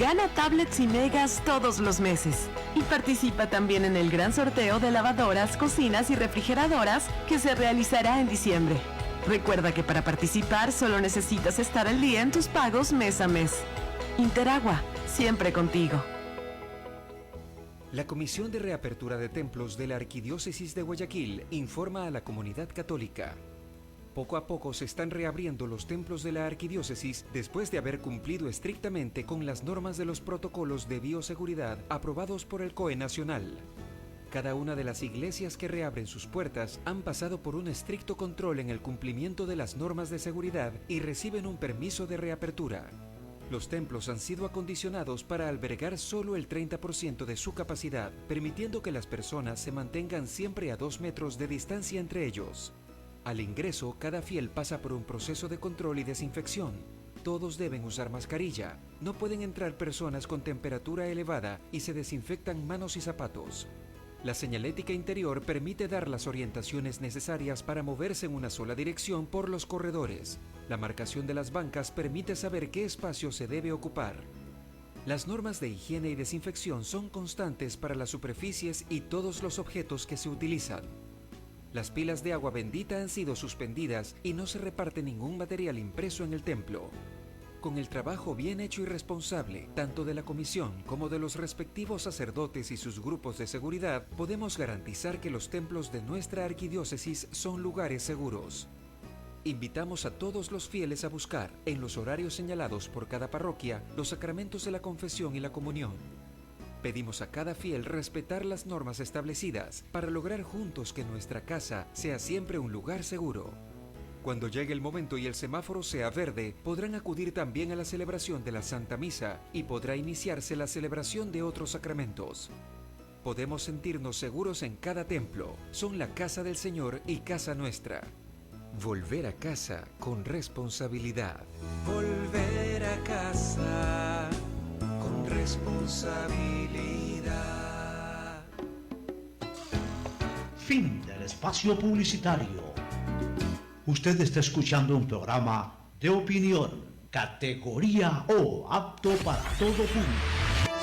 S9: Gana tablets y megas todos los meses. Y participa también en el gran sorteo de lavadoras, cocinas y refrigeradoras que se realizará en diciembre. Recuerda que para participar solo necesitas estar al día en tus pagos mes a mes. Interagua, siempre contigo.
S10: La Comisión de Reapertura de Templos de la Arquidiócesis de Guayaquil informa a la comunidad católica. Poco a poco se están reabriendo los templos de la arquidiócesis después de haber cumplido estrictamente con las normas de los protocolos de bioseguridad aprobados por el COE Nacional. Cada una de las iglesias que reabren sus puertas han pasado por un estricto control en el cumplimiento de las normas de seguridad y reciben un permiso de reapertura. Los templos han sido acondicionados para albergar solo el 30% de su capacidad, permitiendo que las personas se mantengan siempre a 2 metros de distancia entre ellos. Al ingreso, cada fiel pasa por un proceso de control y desinfección. Todos deben usar mascarilla. No pueden entrar personas con temperatura elevada y se desinfectan manos y zapatos. La señalética interior permite dar las orientaciones necesarias para moverse en una sola dirección por los corredores. La marcación de las bancas permite saber qué espacio se debe ocupar. Las normas de higiene y desinfección son constantes para las superficies y todos los objetos que se utilizan. Las pilas de agua bendita han sido suspendidas y no se reparte ningún material impreso en el templo. Con el trabajo bien hecho y responsable, tanto de la comisión como de los respectivos sacerdotes y sus grupos de seguridad, podemos garantizar que los templos de nuestra arquidiócesis son lugares seguros. Invitamos a todos los fieles a buscar, en los horarios señalados por cada parroquia, los sacramentos de la confesión y la comunión. Pedimos a cada fiel respetar las normas establecidas para lograr juntos que nuestra casa sea siempre un lugar seguro. Cuando llegue el momento y el semáforo sea verde, podrán acudir también a la celebración de la Santa Misa y podrá iniciarse la celebración de otros sacramentos. Podemos sentirnos seguros en cada templo. Son la casa del Señor y casa nuestra. Volver a casa con responsabilidad.
S11: Volver a casa con responsabilidad.
S2: Fin del espacio publicitario. Usted está escuchando un programa de opinión, categoría O, apto para todo público.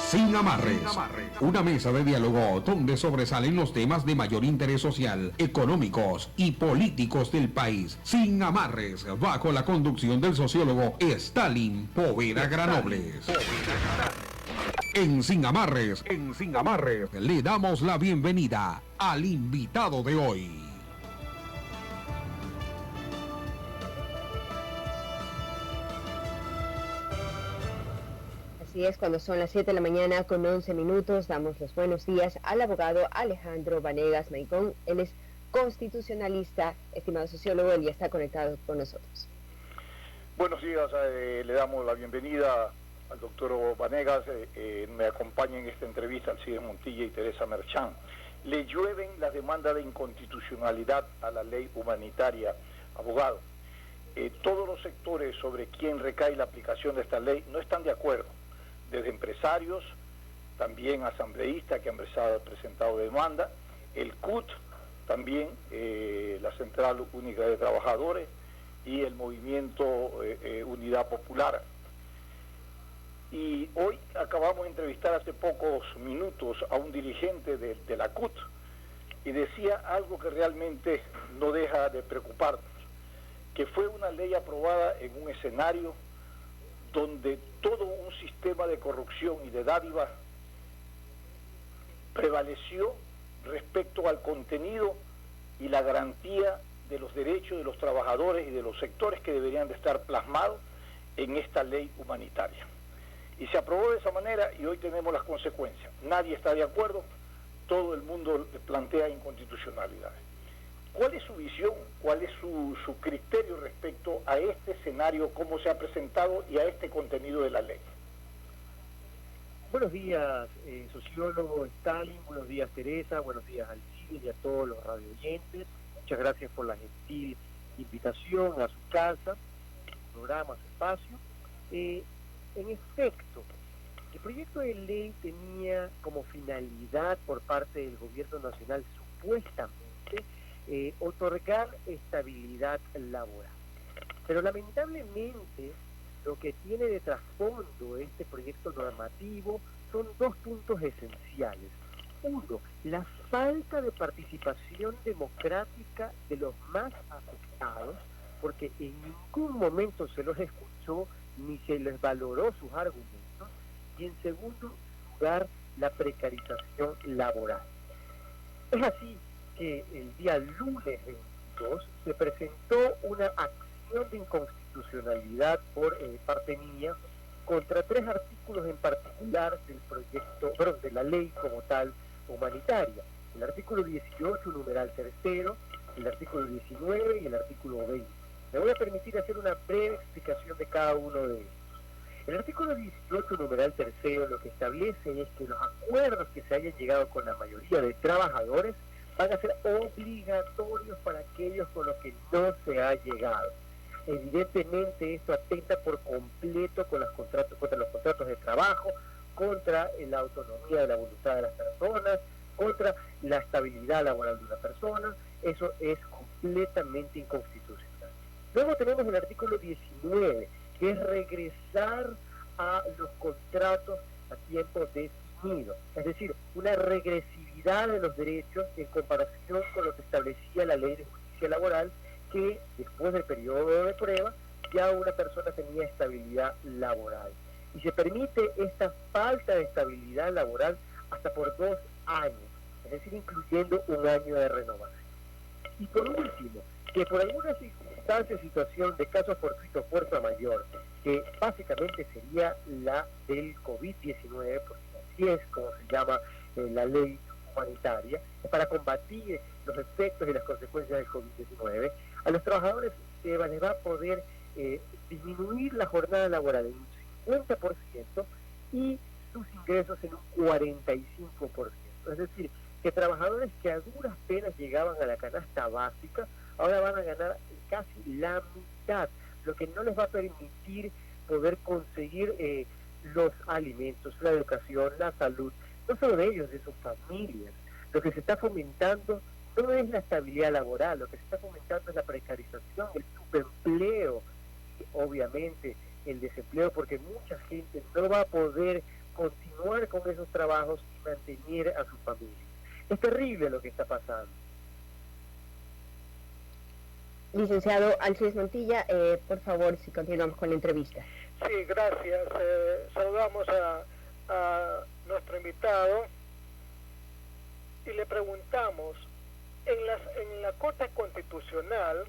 S3: Sin amarres, una mesa de diálogo donde sobresalen los temas de mayor interés social, económicos y políticos del país. Sin amarres, bajo la conducción del sociólogo Stalin Poveda Granobles. En Sin Amarres, le damos la bienvenida al invitado de hoy.
S4: Así es, cuando son las 7 de la mañana con 11 minutos, damos los buenos días al abogado Alejandro Vanegas Maicón. Él es constitucionalista, estimado sociólogo, él ya está conectado con nosotros.
S6: Buenos días, le damos la bienvenida al doctor Vanegas, me acompaña en esta entrevista Alcides Montilla y Teresa Merchán. Le llueven las demandas de inconstitucionalidad a la ley humanitaria, abogado. Todos los sectores sobre quien recae la aplicación de esta ley no están de acuerdo, desde empresarios, también asambleístas que han presentado demanda, el CUT, también la Central Única de Trabajadores y el Movimiento Unidad Popular. Y hoy acabamos de entrevistar hace pocos minutos a un dirigente de la CUT y decía algo que realmente no deja de preocuparnos, que fue una ley aprobada en un escenario donde todo un sistema de corrupción y de dádiva prevaleció respecto al contenido y la garantía de los derechos de los trabajadores y de los sectores que deberían de estar plasmados en esta ley humanitaria. Y se aprobó de esa manera y hoy tenemos las consecuencias. Nadie está de acuerdo, todo el mundo plantea inconstitucionalidades. ¿Cuál es su visión, cuál es su criterio respecto a este escenario, cómo se ha presentado y a este contenido de la ley?
S12: Buenos días, sociólogo Stalin, buenos días Teresa, buenos días Alcides y a todos los radioyentes. Muchas gracias por la gentil invitación a su casa, su programa, a su espacio. En efecto, el proyecto de ley tenía como finalidad por parte del gobierno nacional supuestamente otorgar estabilidad laboral. Pero lamentablemente lo que tiene de trasfondo este proyecto normativo son dos puntos esenciales. Uno, la falta de participación democrática de los más afectados, porque en ningún momento se los escuchó ni se les valoró sus argumentos, y en segundo lugar, la precarización laboral. Es así que el día lunes 22 se presentó una acción de inconstitucionalidad por parte mía contra 3 artículos en particular del proyecto, de la ley como tal humanitaria. El artículo 18, numeral 3, el artículo 19 y el artículo 20. Me voy a permitir hacer una breve explicación de cada uno de ellos. El artículo 18, numeral 3, lo que establece es que los acuerdos que se hayan llegado con la mayoría de trabajadores van a ser obligatorios para aquellos con los que no se ha llegado. Evidentemente esto atenta por completo contra los contratos de trabajo, contra la autonomía de la voluntad de las personas, contra la estabilidad laboral de una persona. Eso es completamente inconstitucional. Luego tenemos el artículo 19, que es regresar a los contratos a tiempo definido, es decir, una regresividad de los derechos en comparación con lo que establecía la Ley de Justicia Laboral, que después del periodo de prueba ya una persona tenía estabilidad laboral. Y se permite esta falta de estabilidad laboral hasta por 2 años, es decir, incluyendo un año de renovación. Y por último, que por alguna circunstancia, situación de caso fortuito, fuerza mayor, que básicamente sería la del COVID-19, porque así es como se llama la ley humanitaria, para combatir los efectos y las consecuencias del COVID-19, a los trabajadores les va a poder disminuir la jornada laboral en un 50% y sus ingresos en un 45%. Es decir, que trabajadores que a duras penas llegaban a la canasta básica, ahora van a ganar casi la mitad, lo que no les va a permitir poder conseguir los alimentos, la educación, la salud, no solo de ellos, de sus familias. Lo que se está fomentando no es la estabilidad laboral, lo que se está fomentando es la precarización, el subempleo y obviamente el desempleo, porque mucha gente no va a poder continuar con esos trabajos y mantener a su familia. Es terrible lo que está pasando.
S4: Licenciado Alcides Montilla, por favor, si continuamos con la entrevista.
S5: Sí, gracias. Saludamos a nuestro invitado y le preguntamos, en la Corte Constitucional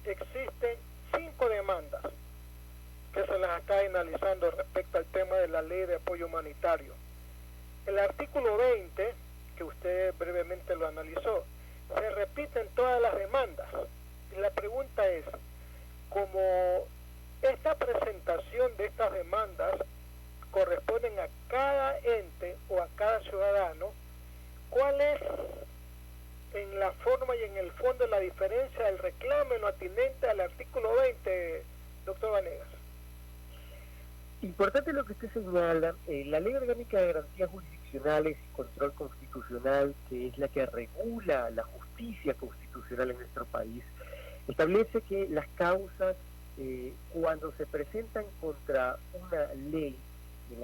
S5: existen 5 demandas que se las está analizando respecto al tema de la ley de apoyo humanitario. El artículo 20, que usted brevemente lo analizó, se repiten todas las demandas. Y la pregunta es, como esta presentación de estas demandas corresponden a cada ente o a cada ciudadano, ¿cuál es en la forma y en el fondo la diferencia del reclamo en lo atinente al artículo 20, doctor Vanegas?
S12: Importante lo que usted señala, la Ley Orgánica de Garantías Jurisdiccionales y Control Constitucional, que es la que regula la justicia constitucional en nuestro país, establece que las causas, cuando se presentan contra una ley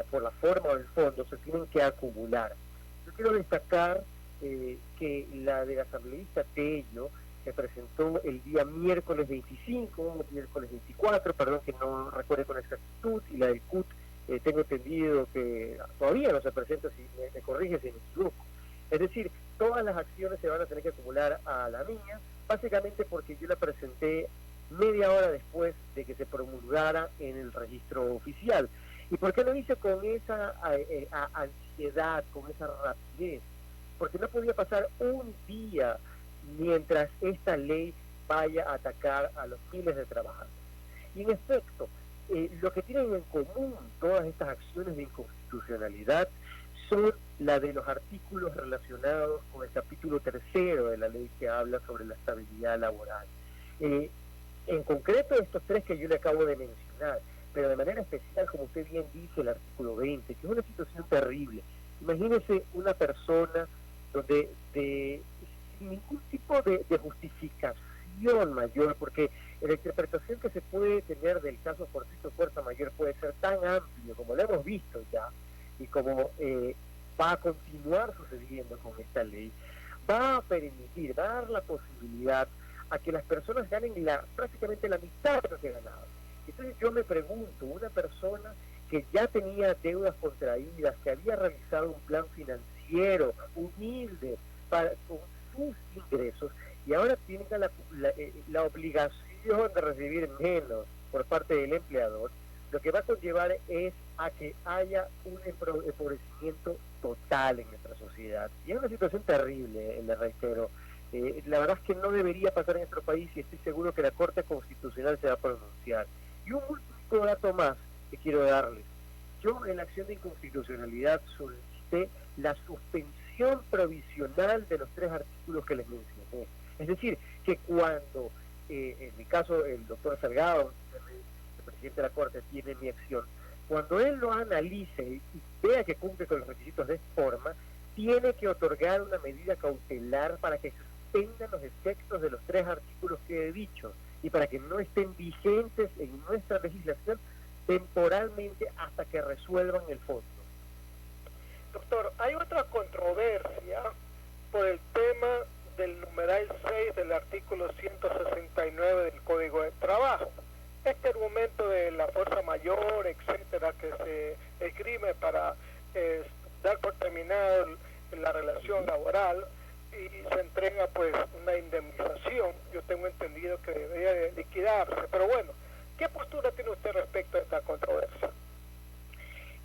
S12: por la forma o el fondo, se tienen que acumular. Yo quiero destacar que la del asambleísta Tello, que presentó el día miércoles 25, miércoles 24, perdón que no recuerde con exactitud, y la del CUT, tengo entendido que todavía no se presenta, si me corrige si me equivoco. Es decir, todas las acciones se van a tener que acumular a la mía, básicamente porque yo la presenté media hora después de que se promulgara en el registro oficial. ¿Y por qué lo hice con esa ansiedad, con esa rapidez? Porque no podía pasar un día mientras esta ley vaya a atacar a los miles de trabajadores. Y en efecto, lo que tienen en común todas estas acciones de inconstitucionalidad son la de los artículos relacionados con el capítulo 3 de la ley que habla sobre la estabilidad laboral. En concreto estos tres que yo le acabo de mencionar, pero de manera especial, como usted bien dice, el artículo 20, que es una situación terrible. Imagínese una persona donde sin ningún tipo de justificación mayor, porque la interpretación que se puede tener del caso fortuito fuerza mayor puede ser tan amplio como lo hemos visto ya, y como va a continuar sucediendo con esta ley, va a permitir, va a dar la posibilidad a que las personas ganen prácticamente la mitad de lo que ganaban. Entonces yo me pregunto, una persona que ya tenía deudas contraídas, que había realizado un plan financiero humilde con sus ingresos, y ahora tiene la obligación de recibir menos por parte del empleador, lo que va a conllevar es a que haya un empobrecimiento total en nuestra sociedad. Y es una situación terrible, le reitero. La verdad es que no debería pasar en nuestro país y estoy seguro que la Corte Constitucional se va a pronunciar. Y un último dato más que quiero darles. Yo en la acción de inconstitucionalidad solicité la suspensión provisional de los 3 artículos que les mencioné. Es decir, que cuando, en mi caso, el doctor Salgado, el presidente de la Corte, tiene mi acción, cuando él lo analice y vea que cumple con los requisitos de forma, tiene que otorgar una medida cautelar para que suspendan los efectos de los 3 artículos que he dicho y para que no estén vigentes en nuestra legislación temporalmente hasta que resuelvan el fondo.
S5: Doctor, hay otra controversia por el tema del numeral 6 del artículo 169 del Código de Trabajo. Este argumento de la fuerza mayor, etcétera, que se esgrime para dar por terminado la relación laboral y se entrega pues una indemnización, yo tengo entendido que debería de liquidarse, pero bueno, ¿qué postura tiene usted respecto a esta controversia?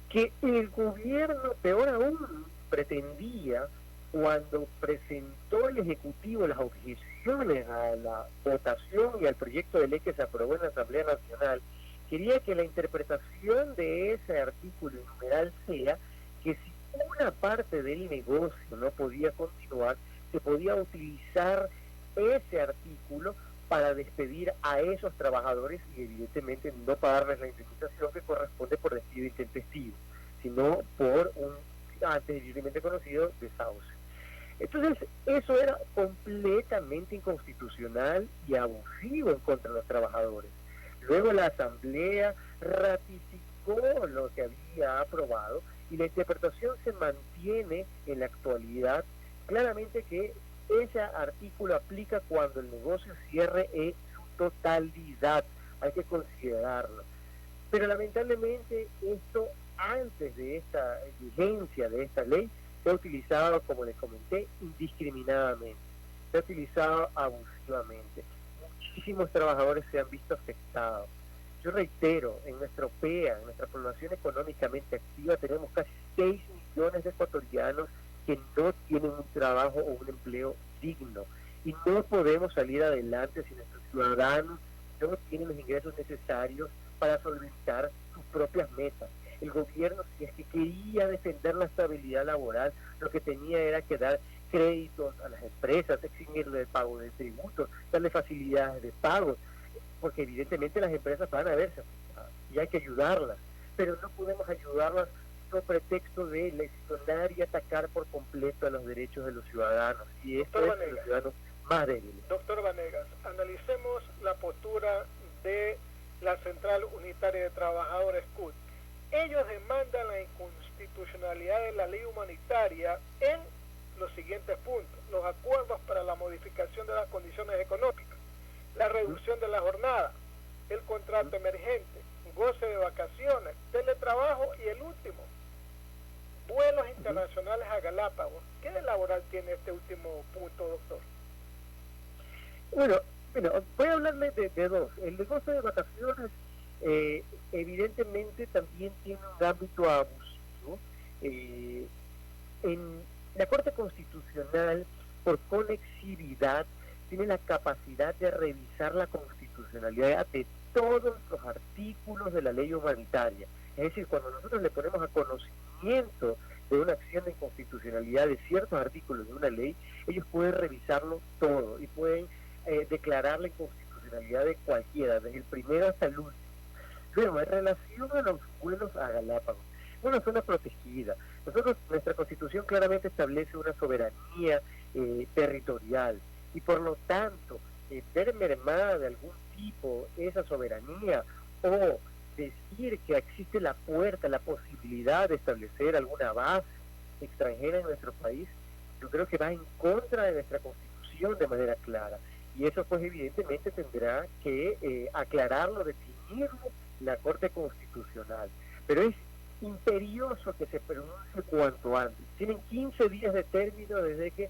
S12: Que el gobierno, peor aún, pretendía, cuando presentó el Ejecutivo las objeciones a la votación y al proyecto de ley que se aprobó en la Asamblea Nacional, quería que la interpretación de ese artículo numeral sea que si una parte del negocio no podía continuar, se podía utilizar ese artículo para despedir a esos trabajadores y evidentemente no pagarles la indemnización que corresponde por despido intempestivo, sino por un anteriormente conocido desahucio. Entonces, eso era completamente inconstitucional y abusivo en contra de los trabajadores. Luego la Asamblea ratificó lo que había aprobado y la interpretación se mantiene en la actualidad claramente que ese artículo aplica cuando el negocio cierre en su totalidad, hay que considerarlo. Pero lamentablemente esto, antes de esta vigencia de esta ley, se ha utilizado, como les comenté, indiscriminadamente, se ha utilizado abusivamente. Muchísimos trabajadores se han visto afectados. Yo reitero, en nuestra OPEA, en nuestra población económicamente activa, tenemos casi 6 millones de ecuatorianos que no tienen un trabajo o un empleo digno. Y no podemos salir adelante si nuestros ciudadanos no tienen los ingresos necesarios para solventar sus propias metas. El gobierno, si es que quería defender la estabilidad laboral, lo que tenía era que dar créditos a las empresas, eximirle el pago de tributos, darle facilidades de pago, porque evidentemente las empresas van a verse afectadas y hay que ayudarlas, pero no podemos ayudarlas con pretexto de lesionar y atacar por completo a los derechos de los ciudadanos, y esto es de los ciudadanos más débiles.
S5: Doctor Vanegas, analicemos la postura de la Central Unitaria de Trabajadores CUT. ellos demandan la inconstitucionalidad de la ley humanitaria en los siguientes puntos: los acuerdos para la modificación de las condiciones económicas, la reducción de la jornada, el contrato emergente, goce de vacaciones, teletrabajo y el último, vuelos internacionales a Galápagos. ¿Qué de laboral tiene este último punto, doctor?
S12: Bueno, voy a hablarle de dos. El de goce de vacaciones evidentemente también tiene un ámbito abusivo. En la Corte Constitucional, por conexividad, tiene la capacidad de revisar la constitucionalidad de todos los artículos de la ley humanitaria. Es decir, cuando nosotros le ponemos a conocimiento de una acción de inconstitucionalidad de ciertos artículos de una ley, ellos pueden revisarlo todo y pueden declarar la inconstitucionalidad de cualquiera, desde el primero hasta el último. Luego, en relación a los vuelos a Galápagos, una zona protegida. Nuestra Constitución claramente establece una soberanía territorial y por lo tanto, ver mermada de algún tipo esa soberanía o decir que existe la posibilidad de establecer alguna base extranjera en nuestro país, yo creo que va en contra de nuestra Constitución de manera clara. Y eso pues evidentemente tendrá que aclararlo, definirlo la Corte Constitucional. Pero es imperioso que se pronuncie cuanto antes. Tienen 15 días de término desde que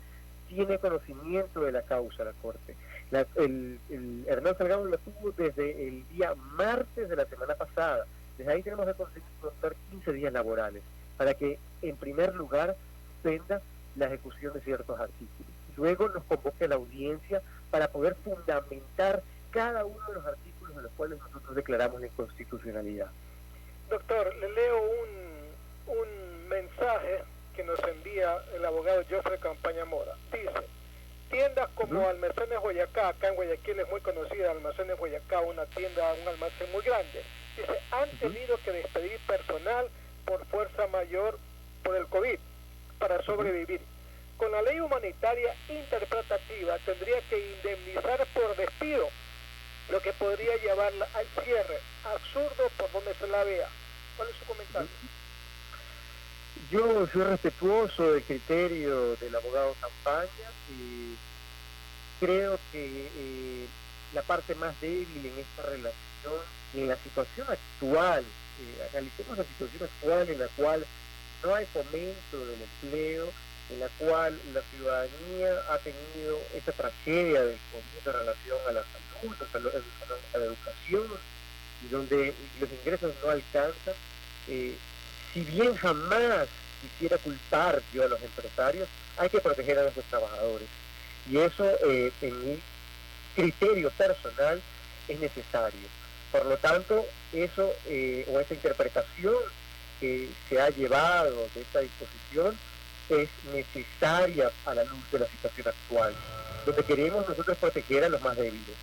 S12: tiene conocimiento de la causa la Corte. Hernán Salgado lo tuvo desde el día martes de la semana pasada. Desde ahí tenemos que contar 15 días laborales para que, en primer lugar, suspenda la ejecución de ciertos artículos. Luego nos convoque a la audiencia para poder fundamentar cada uno de los artículos de los cuales nosotros declaramos la inconstitucionalidad.
S5: Doctor, le leo un mensaje que nos envía el abogado Jofre Campaña Mora. Dice: tiendas como Almacenes Boyacá, acá en Guayaquil es muy conocida Almacenes Boyacá, un almacén muy grande. Dice, han tenido que despedir personal por fuerza mayor por el COVID para sobrevivir. Con la ley humanitaria interpretativa tendría que indemnizar por despido, lo que podría llevarla al cierre. Absurdo por donde se la vea. ¿Cuál es su comentario?
S12: Yo soy respetuoso del criterio del abogado Campaña y creo que la parte más débil en esta relación, en la situación actual, analicemos la situación actual en la cual no hay fomento del empleo, en la cual la ciudadanía ha tenido esta tragedia del COVID en relación a la salud, a la educación, y donde los ingresos no alcanzan. Si bien jamás quisiera culpar yo a los empresarios, hay que proteger a nuestros trabajadores. Y eso, en mi criterio personal, es necesario. Por lo tanto, eso o esa interpretación que se ha llevado de esta disposición es necesaria a la luz de la situación actual, donde queremos nosotros proteger a los más débiles.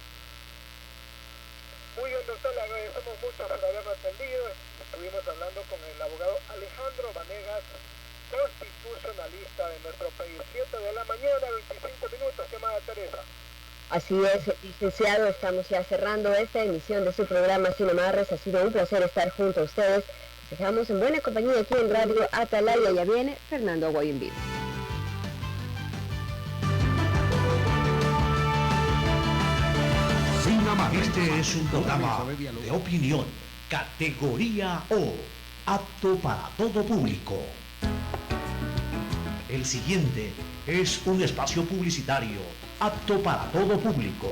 S5: Muy bien, doctor, le agradecemos mucho por habernos atendido. Estuvimos hablando con el abogado Alejandro Vanegas, constitucionalista de nuestro país. 7 de la mañana, 25 minutos, llamada Teresa.
S4: Así es, licenciado, estamos ya cerrando esta emisión de su programa Sin Amarres. Ha sido un placer estar junto a ustedes. Nos dejamos en buena compañía aquí en Radio Atalaya. Ya viene Fernando Aguayo en vivo.
S2: Sin Amarres. Este es un programa de opinión, categoría O, apto para todo público. El siguiente es un espacio publicitario apto para todo público.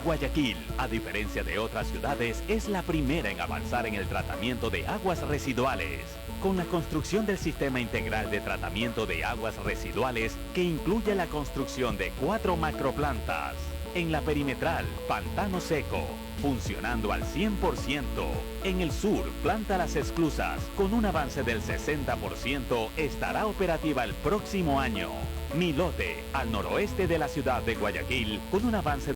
S13: Guayaquil, a diferencia de otras ciudades, es la primera en avanzar en el tratamiento de aguas residuales. Con la construcción del Sistema Integral de Tratamiento de Aguas Residuales, que incluye la construcción de 4 macroplantas. En la perimetral, Pantano Seco, funcionando al 100%. En el sur, Planta Las Esclusas, con un avance del 60%, estará operativa el próximo año. Milote, al noroeste de la ciudad de Guayaquil, con un avance